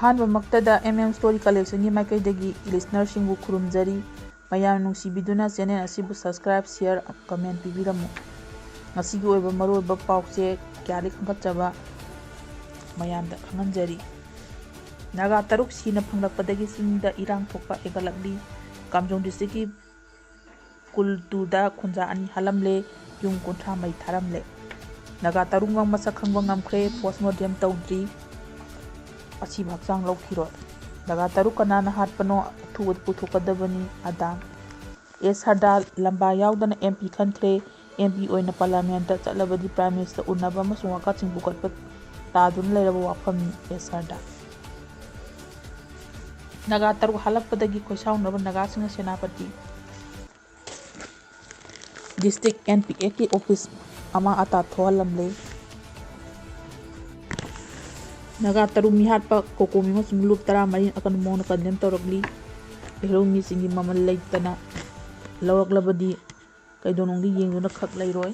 ꯑꯍꯥꯟꯕꯃꯛꯇꯗ Story Collectionꯒꯤ ꯃꯥꯏꯀꯩꯗꯒꯤ ꯂꯤꯁꯅꯔꯁꯤꯡꯕꯨ ꯈꯨꯔꯨꯝꯖꯔꯤ꯫ ꯃꯌꯥꯝꯅ ꯅꯨꯡꯁꯤꯕꯤꯗꯨꯅ channel ꯑꯁꯤꯕꯨ ꯁꯕꯁꯀ꯭ꯔꯥꯏꯕ, ꯁꯦꯌꯔ, ꯀꯃꯦꯟꯠ ꯄꯤꯕꯤꯔꯝꯃꯨ꯫ ꯉꯁꯤꯒꯤ ꯑꯣꯏꯕ ꯃꯔꯨꯑꯣꯏꯕ ꯄꯥꯎꯆꯦ ꯀꯌꯥꯗꯤ ꯈꯟꯒꯠꯆꯕ ꯃꯌꯥꯝꯗ ꯈꯪꯍꯟꯖꯔꯤ꯫ ꯅꯥꯒꯥ 6 ꯁꯤꯅ ꯐꯪꯂꯛꯄꯗꯒꯤ ꯆꯤꯡꯗ ꯏꯔꯥꯡ ꯊꯣꯛꯄ ꯍꯦꯟꯒꯠꯂꯛꯂꯤ꯫ ꯀꯥꯝꯖꯣꯡ ꯗꯤꯁꯇ꯭ꯔꯤꯛꯀꯤ ꯀꯨꯜꯇꯨꯗ ꯈꯨꯟꯖꯥ 2 ꯍꯥꯠꯂꯝꯂꯦ, ꯌꯨꯝ 30 ꯃꯩ ꯊꯥꯔꯝꯂꯦ꯫ ꯅꯥꯒꯥ 3ꯃꯛ ꯃꯁꯛ ꯈꯪꯕ ꯉꯝꯈ꯭ꯔꯦ, ꯄꯣꯁ꯭ꯠꯃꯣꯔꯇꯦꯝ ꯇꯧꯗ꯭ꯔꯤ, ꯑꯁꯤꯕ ꯍꯛꯆꯥꯡ ꯂꯧꯈꯤꯔꯣꯏ꯫ ꯅꯥꯒꯥ 3 ꯀꯅꯥꯅ ꯍꯥꯠꯄꯅꯣ ꯑꯊꯨꯕꯗ ꯄꯨꯊꯣꯛꯀꯗꯕꯅꯤ꯫ ꯑꯗꯥꯡ ꯁꯔꯗꯥꯔ ꯂꯝꯕꯥ ꯌꯥꯎꯗꯅ MP ꯈꯟꯈ꯭ꯔꯦ꯫ MP ꯑꯣꯏꯅ ꯄꯥꯔꯂꯤꯌꯥꯃꯦꯟꯠꯇ ꯆꯠꯂꯕꯗꯤ ꯄ꯭ꯔꯥꯏꯝ ꯃꯤꯅꯤꯁꯇꯔ ꯎꯅꯕ ꯑꯃꯁꯨꯡ ꯋꯥꯀꯠꯁꯤꯡ ꯄꯨꯈꯠꯄ ꯇꯥꯗꯨꯅ ꯂꯩꯔꯕ ꯋꯥꯐꯝꯅꯤ꯫ ꯁꯔꯗꯥꯔ ꯅꯥꯒꯥ 3 ꯍꯥꯠꯂꯛꯄꯗꯒꯤ ꯈꯣꯏꯁꯥꯎꯅꯔꯕ ꯅꯥꯒꯥꯁꯤꯡꯅ ꯁꯦꯅꯥꯄꯇꯤ ꯗꯤꯁꯇ꯭ꯔꯤꯛ NPAꯒꯤ ꯑꯣꯐꯤꯁ ꯑꯃꯥꯡ-ꯑꯇꯥ ꯊꯣꯛꯍꯜꯂꯝꯂꯦ꯫ ꯅꯥꯒꯥ 3 ꯃꯤꯍꯥꯠꯄ ꯀꯣꯀꯣꯃꯤ ꯑꯃꯁꯨꯡ ꯂꯨꯞ 14ꯅ ꯑꯀꯟꯕ ꯃꯑꯣꯡꯗ ꯀꯟꯗꯦꯝ ꯇꯧꯔꯛꯂꯤ꯫ ꯏꯍꯧ ꯃꯤꯁꯤꯡꯒꯤ ꯃꯃꯜ ꯂꯩꯇꯅ ꯂꯧꯔꯛꯂꯕꯗꯤ ꯀꯩꯗꯧꯅꯨꯡꯗ ꯌꯦꯡꯗꯨꯅ ꯈꯛ ꯂꯩꯔꯣꯏ꯫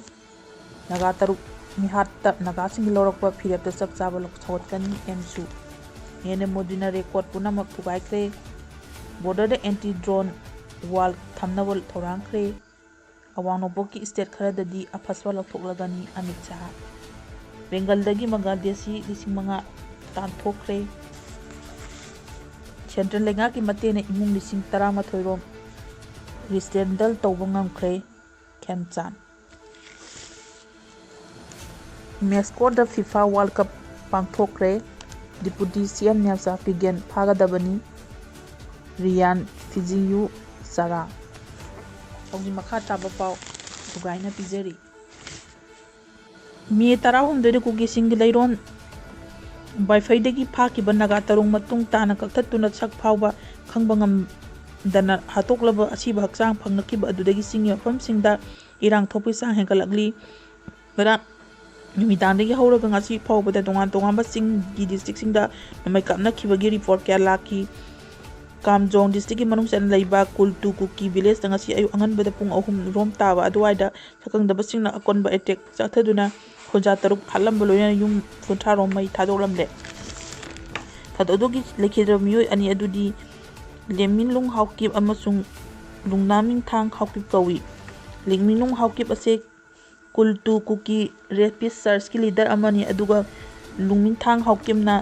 ꯅꯥꯒꯥ 3 ꯃꯤꯍꯥꯠꯇ ꯅꯥꯒꯥꯁꯤꯡꯒꯤ ꯂꯧꯔꯛꯄ ꯐꯤꯔꯦꯞꯇ ꯆꯞ ꯆꯥꯕ ꯁꯧꯒꯠꯀꯅꯤ꯫ ꯑꯦꯝꯁꯨ ꯍꯦꯟꯅ ꯃꯣꯗꯤꯅ ꯔꯦꯀꯣꯔꯗ ꯄꯨꯝꯅꯃꯛ ꯊꯨꯒꯥꯏꯈ꯭ꯔꯦ꯫ ꯕꯣꯔꯗꯔꯗ ꯑꯦꯟꯇꯤ-ꯗ꯭ꯔꯣꯟ ꯋꯥꯜ ꯊꯝꯅꯕ ꯊꯧꯔꯥꯡꯈ꯭ꯔꯦ꯫ ꯑꯋꯥꯡ-ꯅꯣꯡꯄꯣꯛꯀꯤ ꯁ꯭ꯇꯦꯠ ꯈꯔꯗꯗꯤ ꯑꯐꯁ꯭ꯋꯥ ꯂꯧꯊꯣꯛꯂꯒꯅꯤ꯫ ꯑꯃꯤꯠ ꯁꯥꯍ ꯕꯦꯡꯒꯜꯗꯒꯤ ꯕꯪꯒ꯭ꯂꯥꯗꯦꯁꯤ 5,000 ꯇꯥꯟꯊꯣꯛꯈ꯭ꯔꯦ꯫ ꯁꯦꯟꯇ꯭ꯔꯦꯜ ꯂꯩꯉꯥꯛꯀꯤ ꯃꯇꯦꯡꯅ ꯏꯃꯨꯡ 13,000 ꯔꯣꯝ ꯔꯤꯁꯦꯠꯜ ꯇꯧꯕ ꯉꯝꯈ꯭ꯔꯦ꯫ ꯈꯦꯝꯆꯥꯟ ꯃꯦꯛꯁꯤꯀꯣꯗ ꯐꯤꯐꯥ ꯋꯥꯔꯜꯗ ꯀꯞ ꯄꯥꯡꯊꯣꯛꯈ꯭ꯔꯦ꯫ ꯗꯤꯄꯨꯇꯤ CM ꯅꯦꯜ ꯆꯥꯄꯤꯒꯦꯟ ꯐꯥꯒꯗꯕꯅꯤ꯫ ꯔꯤꯌꯥꯟ ꯐꯤꯖꯤꯌꯨ ꯆꯥꯔꯥꯡ ꯍꯧꯖꯤꯛ ꯃꯈꯥ ꯇꯥꯕ ꯄꯥꯎ ꯁꯨꯒꯥꯏꯅ ꯄꯤꯖꯔꯤ꯫ ꯃꯦ 18ꯗ ꯀꯨꯀꯤꯁꯤꯡꯒꯤ ꯂꯩꯔꯣꯟ ꯋꯥꯏꯐꯩꯗꯒꯤ ꯐꯥꯈꯤꯕ ꯅꯥꯒꯥ 3 ꯃꯇꯨꯡ ꯇꯥꯅ ꯀꯛꯊꯠꯇꯨꯅ ꯁꯛ ꯐꯥꯎꯕ ꯈꯪꯕ ꯉꯝꯗꯅ ꯍꯥꯠꯇꯣꯛꯂꯕ ꯑꯁꯤꯕ ꯍꯛꯆꯥꯡ ꯐꯪꯂꯛꯈꯤꯕ ꯑꯗꯨꯗꯒꯤ ꯆꯤꯡꯒꯤ ꯃꯐꯝꯁꯤꯡꯗ ꯏꯔꯥꯡ ꯊꯣꯛꯄꯒꯤ ꯆꯥꯡ ꯍꯦꯟꯒꯠꯂꯛꯂꯤ꯫ ꯉꯔꯥꯡ ꯅꯨꯃꯤꯗꯥꯡꯗꯒꯤ ꯍꯧꯔꯒ ꯉꯁꯤ ꯐꯥꯎꯕꯗ ꯇꯣꯉꯥꯟ-ꯇꯣꯉꯥꯟꯕ ꯆꯤꯡꯒꯤ ꯗꯤꯁꯇ꯭ꯔꯤꯛꯁꯤꯡꯗ ꯅꯣꯡꯃꯩ ꯀꯥꯞꯅꯈꯤꯕꯒꯤ ꯔꯤꯄꯣꯔꯠ ꯀꯌꯥ ꯂꯥꯛꯈꯤ꯫ ꯀꯥꯝꯖꯣꯡ ꯗꯤꯁꯇ꯭ꯔꯤꯛꯀꯤ ꯃꯅꯨꯡꯆꯟꯅ ꯂꯩꯕ ꯀꯨꯜꯇꯨ ꯀꯨꯀꯤ ꯚꯤꯂꯦꯖꯇ ꯉꯁꯤ ꯑꯌꯨꯛ ꯑꯉꯟꯕꯗ ꯄꯨꯡ 3 ꯔꯣꯝ ꯇꯥꯕ ꯑꯗꯨꯋꯥꯏꯗ ꯁꯛꯈꯪꯗꯕꯁꯤꯡꯅ ꯑꯀꯣꯟꯕ ꯑꯦꯇꯦꯛ ꯆꯠꯊꯗꯨꯅ ꯈꯨꯟꯖꯥ 3 ꯍꯥꯠꯂꯝꯕ ꯂꯣꯏꯅꯅ ꯌꯨꯝ 30 ꯔꯣꯝ ꯃꯩ ꯊꯥꯗꯣꯛꯂꯝꯂꯦ꯫ ꯊꯧꯗꯣꯛ ꯑꯗꯨꯒꯤ ꯂꯩꯈꯤꯗ꯭ꯔꯕ ꯃꯤꯑꯣꯏ 2 ꯑꯗꯨꯗꯤ ꯂꯦꯡꯃꯤꯟꯂꯨꯡ ꯍꯥꯎꯀꯤꯞ ꯑꯃꯁꯨꯡ ꯂꯨꯡꯅꯥꯃꯤꯡꯊꯥꯡ ꯍꯥꯎꯀꯤꯞ ꯀꯧꯏ꯫ ꯂꯦꯡꯃꯤꯟꯂꯨꯡ ꯍꯥꯎꯀꯤꯞ ꯑꯁꯤ ꯀꯨꯜꯇꯨ ꯀꯨꯀꯤ ꯔꯦꯄꯤꯁ ꯆꯔꯆꯀꯤ ꯂꯤꯗꯔ ꯑꯃꯅꯤ, ꯑꯗꯨꯒ ꯂꯨꯡꯃꯤꯡꯊꯥꯡ ꯍꯥꯎꯀꯤꯞꯅ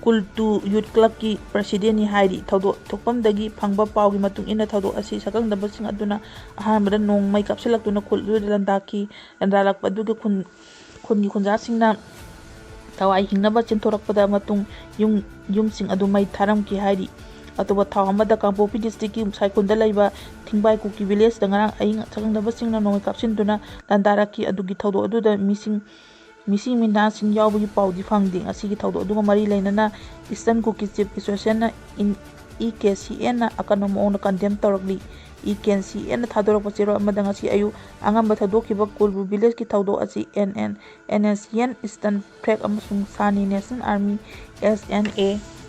ꯀꯨꯜꯇꯨ ꯌꯨꯊ ꯀ꯭ꯂꯕꯀꯤ ꯄ꯭ꯔꯁꯤꯗꯦꯟꯠꯅꯤ ꯍꯥꯏꯔꯤ꯫ ꯊꯧꯗꯣꯛ ꯊꯣꯛꯐꯝꯗꯒꯤ ꯐꯪꯕ ꯄꯥꯎꯒꯤ ꯃꯇꯨꯡ ꯏꯟꯅ ꯊꯧꯗꯣꯛ ꯑꯁꯤ ꯁꯛꯈꯪꯗꯕꯁꯤꯡ ꯑꯗꯨꯅ ꯑꯍꯥꯟꯕꯗ ꯅꯣꯡꯃꯩ ꯀꯥꯞꯁꯤꯜꯂꯛꯇꯨꯅ ꯈꯨꯜ ꯑꯗꯨꯗ ꯂꯥꯟꯗꯥꯈꯤ꯫ ꯂꯥꯟꯗꯥꯔꯛꯄ ꯑꯗꯨꯒꯤ ꯈꯨꯟꯒꯤ ꯈꯨꯟꯖꯥꯁꯤꯡꯅ ꯊꯋꯥꯏ ꯍꯤꯡꯅꯕ ꯆꯦꯟꯊꯣꯔꯛꯄꯗ ꯃꯇꯨꯡ ꯌꯨꯝꯁꯤꯡ ꯑꯗꯨ ꯃꯩ ꯊꯥꯔꯝꯈꯤ ꯍꯥꯏꯔꯤ꯫ ꯑꯇꯣꯞꯄ ꯊꯥꯎ ꯑꯃꯗ ꯀꯥꯡꯄꯣꯛꯄꯤ ꯗꯤꯁꯇ꯭ꯔꯤꯛꯀꯤ ꯁꯥꯏꯈꯨꯜꯗ ꯂꯩꯕ ꯊꯤꯡꯕꯥꯏ ꯀꯨꯀꯤ ꯚꯤꯂꯦꯖꯇ ꯉꯔꯥꯡ ꯑꯍꯤꯡ ꯁꯛꯈꯪꯗꯕꯁꯤꯡꯅ ꯅꯣꯡꯃꯩ ꯀꯥꯞꯁꯤꯟꯗꯨꯅ ꯂꯥꯟꯗꯥꯔꯛꯈꯤ꯫ ꯑꯗꯨꯒꯤ ꯊꯧꯗꯣꯛ ꯑꯗꯨꯗ ꯃꯤꯁꯤ-ꯃꯤꯅꯥꯁꯤꯡ ꯌꯥꯎꯕꯒꯤ ꯄꯥꯎꯗꯤ ꯐꯪꯗꯦ꯫ ꯉꯁꯤꯒꯤ ꯊꯧꯗꯣꯛ ꯑꯗꯨꯒ ꯃꯔꯤ ꯂꯩꯅꯅ ꯏꯁꯇꯔꯟ ꯀꯨꯀꯤ ꯆꯤꯐ ꯑꯦꯁꯣꯁꯤꯌꯦꯁꯟꯅ EKCNꯅ ꯑꯀꯟꯕ ꯃꯑꯣꯡꯗ ꯀꯟꯗꯦꯝ ꯇꯧꯔꯛꯂꯤ꯫ EKCNꯅ ꯊꯥꯗꯣꯔꯛꯄ ꯆꯦꯔꯣꯜ ꯑꯃꯗ ꯉꯁꯤ ꯑꯌꯨꯛ ꯑꯉꯟꯕ ꯊꯧꯗꯣꯛꯈꯤꯕ ꯀꯨꯜꯕꯨ ꯚꯤꯂꯦꯖꯀꯤ ꯊꯧꯗꯣꯛ ꯑꯁꯤ NNCN ꯏꯁꯇꯔꯟ ꯐ꯭ꯂꯦꯒ ꯑꯃꯁꯨꯡ ꯁꯥꯅꯤ ꯅꯦꯁꯅꯦꯜ ꯑꯥꯔꯃꯤ SNA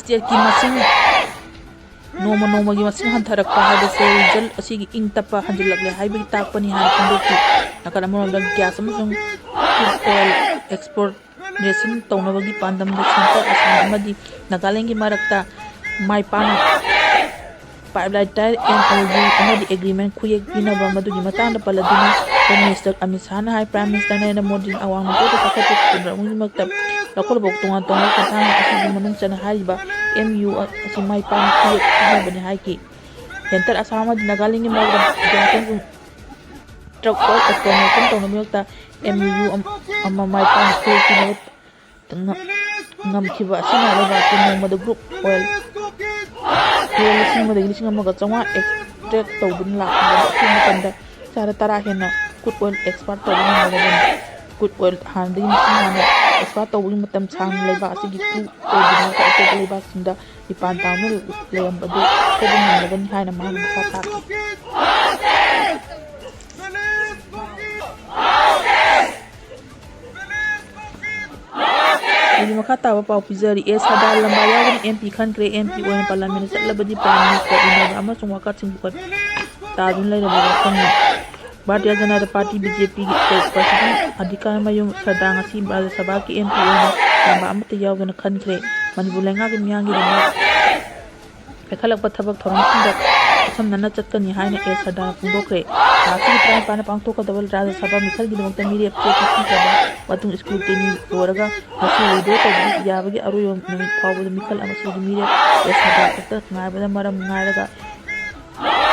स्टेट की मसिंग नोमगी मसिंग हंथरक्पा हाइबसे रिजल्ट असिगी इंग तप्पा हंजिलक्ले हाइबगी ताकपनी हान खंदोकी नकल अमरोंदा गैस अमसुंग ऑयल एक्सपोर्टेशन तौनबगी पांदमदा सेंटर असम अमदी नागालैंड की मरक्ता माई पाना पाइपलाइन टायर एमओयू एग्रीमेंट खुयेक पीनबा मदुगी मतांगदा पलदुना होम मिनिस्टर अमित शाहना हाई प्राइम मिनिस्टर नरेंद्र मोदी अवांग नोकोदा सखत लखोल बोक तोंगा तोंगा खतांग असिगी मनुंग चना हाइबा एमयू असि माई पाना खुयेक पीनबने हाइकी सेंटर असम नागालैंड की मरक्ता गैस ट्रक ऑयल एक्सपोर्टेशन तौनबता एमयू अमा माई पाना खुयेक पीनबा ngam asina lebaku nomada group oil lising amaga chawang extract tawdun lakna matanda sara tara hena crude oil export tawdun ngadaban crude oil handing hana export tawdun matam chang leba asigi crude oil dina ka to leba sinda ipan tamu leyam badu tawdun ngadaban haina ma ka ta Ini maka tawa pau pizari sadar lambaya gani MP kan kre MP oin parliament satlabadi prime minister ina ama sungwaka singbukan tadun lai rabaga khamna Bharatiya Janata Party BJP ki president adhikar mayum sadang asi Rajya Sabha ki MP oin lamba amata yawgana khan kre Manipur lenga ki miyangi rama pekhalakpa thabak thoram sinda asam nana chatkani haina sadar pungdokre Rasi ki prime pana pangtoka double Rajya Sabha mikhal gi damakta miri application saba watung scrutiny loraga hasi video tawbi yabagi aruyo numit phawbada mikhal amasugi miri sadar takta ngaibada maram ngairaga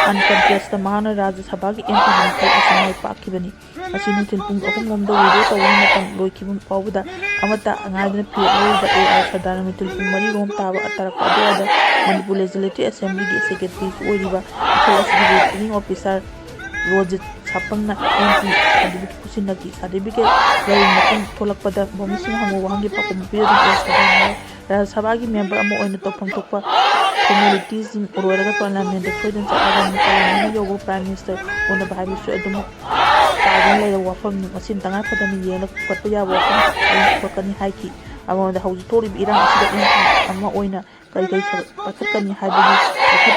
uncontested mahana Rajya Sabha ki MP mikhal asamai pakhibani asinu tilpung akum ngomda video tawbi matam loikibun phawbada amata ngaidana piyalba AI sadar mitilpung mari rom tawa atarak adada Manipur Legislative Assembly ki secretary oiriba mikhal asigi returning officer Rojit Sapangna MP certificate kusinagi certificate lain matang tolak pada bomising hango wahangi pakum piyadun sadang Rajya Sabha ki member amo oina topang tokpa communities in urwaraga parliament da choidan sa agan mukala yogo prime minister ona bahai bisu adum tagun lai wafam ni masin tangai padani yena patpa ya wafam pakani haiki amo da hauji tori bi irang asida MP amma oina kai pakani haibagi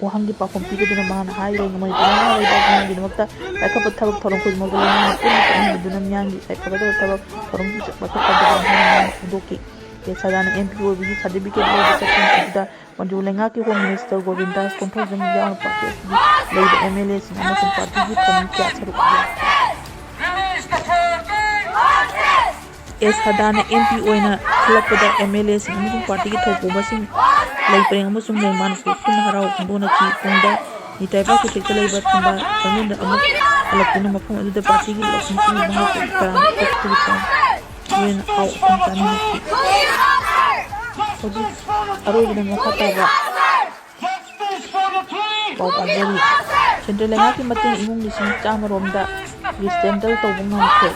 wahangi pakum piyadun mahana haire ngamai tangai lai da ngi makta Eka pathabak thorong kuj mogalana pun duna myangi sai pagada tabak thorong kuj pathabak thorong doki ke sadana MP obi certificate lo section da manjulenga ki home minister Govindas Konthol jang jang pakse lei da MLA sin ama sun party ki thom kya charu sadana MP oina khulakpada MLA sin ama sun party ki thopu basing lei preng ama sun nei man ko kun harau kundona ki kunda ni taipa ku chekta lei bat thamba tangin da amuk alapuna mafum adu da party ki lokun sin bahar ko karam ko ko yen au kun tani oji aro gina makata ba pau pajari central lenga ki mating imung lising chama romda scandal to bunga ko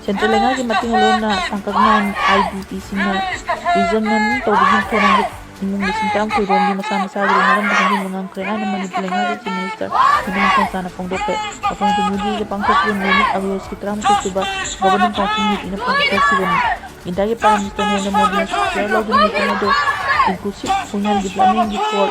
central lenga ki mating lona tangkagnan IDP sinna reasonment to bugin thorang imung lising tam ko romdi masa gi ngaram bugin bungang krea na Manipur lenga ki minister Himang Sangsana Pongdoke apang dumudi ke pangkok yung unit awiyos ki tram ko suba governing council meet ina pangkok siwan indagi prime minister Narendra Modi share login meeting na do inclusive punyan development for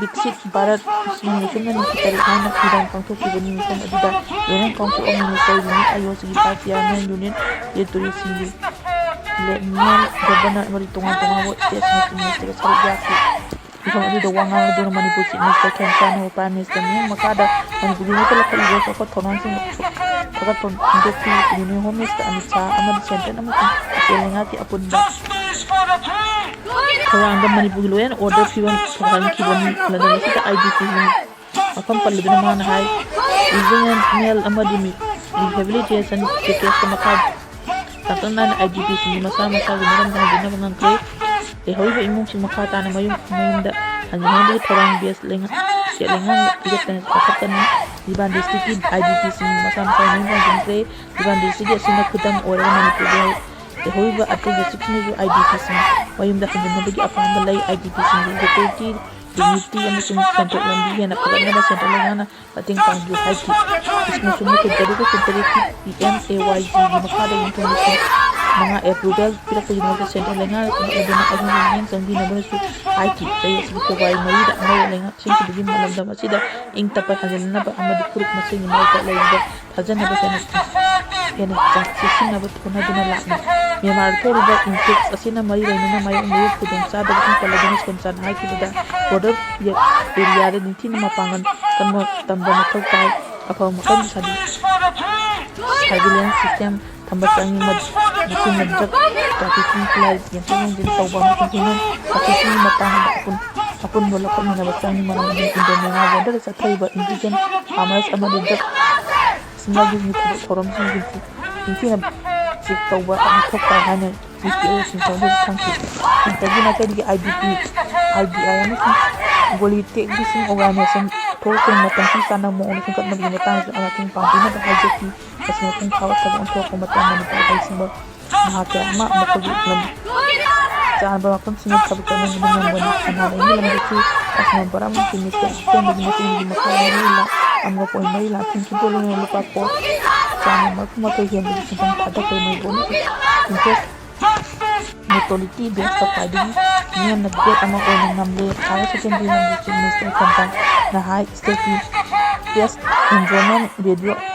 Dixit Bharat Singh na kitari na kidang pangkok siwan ni mission adida governing council of minister unit ayos gi party na unit yeturi singi Lenyal governor maritungan wo state minister sa yaki Ikon adi da wanga do Manipur Chief Minister Khensan ho Prime Minister ni makada Manipur ni tala kali go ko thonan sing kaga ton doki ni Home Minister Amit Shah amad center namu kelenga ki apunda kaga anda Manipur loyan order fiwan kaga ki bani lada sita IDP ni akam paludna man hai even male amadimi rehabilitation case ka makad takana IDP ni masa ginaram da gina bangang kay hoi ba imong sing makata na mayum da hangin hindi thorang bias lenga siya lenga tigat na pakatan Diban district IDP sing masam sa mayum hangin kay Diban district sing kudang ora Manipur hoi ba at district ni IDP sing mayum da hangin nabigi apang balay IDP sing security dignity ang sing center lambihan na pagana ba center lenga na pating pangju haiki ismo sumu ko dari ko security PMAYG di makada yung tumisin mga approval pirakpagidamagta Central Leꯉꯥꯛꯅ aduna ꯑꯗꯨꯅ ꯃꯤꯠꯌꯦꯡ ꯆꯪꯕꯤꯅꯕꯁꯨ ꯍꯥꯏꯈꯤ꯫ ꯆꯍꯤ ꯑꯁꯤꯒꯤ February 4ꯗ ꯑꯅꯧꯕ ꯂꯩꯉꯥꯛꯁꯤꯡꯒꯤ ꯂꯝꯗꯝ ꯑꯁꯤꯗ ꯏꯪ ꯇꯞꯄ ꯍꯟꯖꯤꯟꯅꯕ ꯑꯃꯗꯤ ꯐꯨꯔꯨꯞ ꯃꯁꯦꯟꯒꯤ ꯃꯔꯛꯇ ꯂꯩꯔꯤꯕ ꯊꯥꯖꯅꯕ ꯍꯦꯟꯅ ꯆꯦꯠꯁꯤꯟꯅꯕ ꯍꯣꯠꯅꯗꯨꯅ ꯂꯥꯛꯂꯤ꯫ ꯃ꯭ꯌꯥꯟꯃꯥꯔꯗ ꯊꯣꯛꯂꯤꯕ ꯏꯟꯐ꯭ꯂꯛꯁ ꯑꯁꯤꯅ ꯃꯔꯤ ꯂꯩꯅꯅ ꯃꯥꯌꯣꯛꯅꯔꯤꯕ ꯈꯨꯗꯣꯡꯆꯥꯗꯕꯁꯤꯡ ꯄꯜꯂꯗꯨꯅ ꯁꯣꯟꯆꯥꯅ ꯍꯥꯏꯈꯤꯕꯗ ꯕꯣꯔꯗꯔ ꯑꯦꯔꯤꯌꯥꯗ ꯅꯤꯡꯊꯤꯅ ꯃꯄꯥꯡꯒꯜ ꯀꯟꯕ ꯇꯝꯕ ꯃꯊꯧ ꯇꯥꯏ, ꯑꯐꯕ ꯃꯈꯜꯒꯤ ꯁꯔꯚꯤꯂꯦꯟꯁ ꯁꯤꯁꯇꯦꯝ ꯊꯝꯕ ꯆꯪꯏ, ꯃꯁꯤꯅ ꯗ꯭ꯔꯒ ꯇ꯭ꯔꯥꯐꯤꯀꯤꯡ, ꯈꯨꯠꯂꯥꯏ ꯌꯦꯟꯊꯣꯛ ꯌꯦꯟꯁꯤꯟ ꯇꯧꯕ ꯑꯃꯁꯨꯡ ꯍ꯭ꯌꯨꯃꯦꯟ ꯇ꯭ꯔꯥꯐꯤꯀꯤꯡꯒꯤ ꯃꯇꯥꯡꯗ ꯑꯄꯨꯟꯕ ꯂꯧꯈꯠꯃꯤꯟꯅꯕ ꯆꯪꯏ꯫ ꯃꯔꯝ ꯑꯗꯨꯅ ꯏꯟꯗꯣ-ꯃ꯭ꯌꯥꯟꯃꯥꯔ ꯕꯣꯔꯗꯔꯗ ꯆꯠꯊꯔꯤꯕ ꯏꯟꯗꯤꯖꯦꯟ ꯐꯥꯔꯃꯔꯁ ꯑꯃꯗꯤ ꯗ꯭ꯔꯒ ꯁ꯭ꯃꯒ꯭ꯂꯤꯡꯒꯤ ꯊꯕꯛ ꯊꯧꯔꯝꯁꯤꯡ ꯅꯤꯡꯊꯤꯅ ꯆꯦꯛ ꯇꯧꯕ ꯃꯊꯧ ꯇꯥꯏ ꯍꯥꯏꯅ ꯏꯄꯤꯑꯣ ꯁꯤꯟꯊꯧ ꯈꯪꯈꯤ꯫ ꯁꯦꯟꯇꯔꯒꯤ ꯃꯥꯏꯀꯩꯗꯒꯤ IDI ꯑꯃꯁꯨꯡ ꯒꯣꯂꯤꯇꯦꯛꯒꯤꯁꯤꯡ ꯑꯣꯔꯒꯅꯥꯏꯖꯦꯁꯟ ꯊꯣꯛꯂꯛꯄꯒꯤ ꯃꯇꯝ ꯆꯥꯅ ꯃꯑꯣꯡꯗ ꯁꯦꯝꯒꯠꯅꯕꯒꯤ ꯃꯇꯥꯡꯗꯁꯨ ꯃꯇꯦꯡ ꯄꯥꯡꯕꯤꯅꯕ ꯍꯥꯏꯖꯈꯤ꯫ ꯃꯁꯤ ꯃꯄꯨꯡ ꯐꯥꯕ ꯊꯕꯛ ꯑꯣꯟꯊꯣꯔꯛꯄ ꯃꯇꯝ ꯃꯅꯤꯄꯨꯔꯗ ꯍꯩꯁꯤꯡꯕ ꯅꯍꯥ ꯀꯌꯥ ꯑꯃ ꯃꯈꯣꯏꯒꯤ ꯂꯝꯕꯤ ꯆꯥꯅꯕ ꯃꯐꯝꯁꯤꯡꯗ ꯊꯕꯛ ꯆꯠꯅꯕ ꯉꯝꯒꯅꯤ꯫ ꯁꯅꯥ-ꯂꯩꯉꯒꯤ ꯂꯝꯗꯁꯨ ꯑꯁꯤꯟꯕ ꯑꯃꯁꯨꯡ ꯃꯤꯁꯦꯜ ꯑꯊꯦꯡꯕꯒꯤ ꯃꯇꯦꯡꯒꯤ ꯃꯈꯥꯗ 4,4 ꯊꯤꯡꯈꯤꯕꯒ ꯂꯣꯏꯅꯅ ꯂꯨꯄꯥ ꯀ꯭ꯔꯣꯔ 134 ꯍꯦꯟꯕꯒꯤ ꯁꯦꯟꯐꯝ ꯊꯥꯗꯈ꯭ꯔꯦ꯫ ꯃꯅꯤꯄꯨꯔꯅ ꯏꯟꯇꯔꯦꯁ ꯃꯣꯔꯇꯦꯂꯤꯇꯤ ꯕꯦꯁꯇ ꯈ꯭ꯋꯥꯏꯗꯒꯤ ꯅꯦꯝꯕ ꯒ꯭ꯔꯦꯗ ꯑꯃ ꯑꯣꯏꯅ ꯉꯝꯂꯦ꯫ ꯍꯥꯌꯔ ꯁꯦꯀꯦꯟꯗꯔꯤ ꯂꯝꯗ ꯆꯤꯐ ꯃꯤꯅꯤꯁꯇꯔ ꯈꯦꯝꯆꯥꯟꯅ ꯍꯥꯏ ꯁ꯭ꯇꯦꯠꯀꯤ ꯄꯦꯁꯠ ꯑꯦꯟꯔꯣꯜꯃꯦꯟꯠ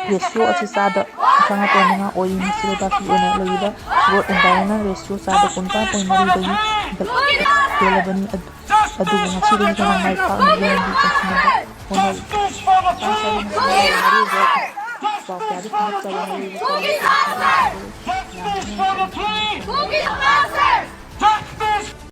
ꯔꯦꯁꯤꯑꯣ ꯑꯁꯤ ꯆꯥꯗ 34.5 ꯑꯣꯏꯔꯤ꯫ ꯃꯁꯤ ꯂꯩꯕꯥꯛꯀꯤ ꯑꯣꯏꯅ ꯂꯩꯔꯤꯕ ꯒ꯭ꯔꯣꯊ ꯑꯦꯟꯚꯥꯏꯔꯟꯃꯦꯟꯠ ꯔꯦꯁꯤꯑꯣ ꯆꯥꯗ 19.4ꯗꯒꯤ ꯍꯦꯜꯂꯕꯅꯤ, ꯑꯗꯨꯕꯨ ꯃꯁꯤꯗꯒꯤ ꯍꯦꯟꯅ ꯃꯥꯏ ꯄꯥꯛꯅꯕꯒꯤ ꯂꯝꯕꯤ ꯆꯪꯁꯤꯟꯅꯕ ꯍꯣꯠꯅꯔꯤ꯫ ꯃꯔꯨꯑꯣꯏꯕ ꯄꯥꯎ ꯀꯌꯥꯗꯒꯤ ꯈꯪꯒꯠꯆꯕ ꯃꯔꯨꯑꯣꯏꯕ ꯄꯥꯎ ꯌꯥꯝꯅ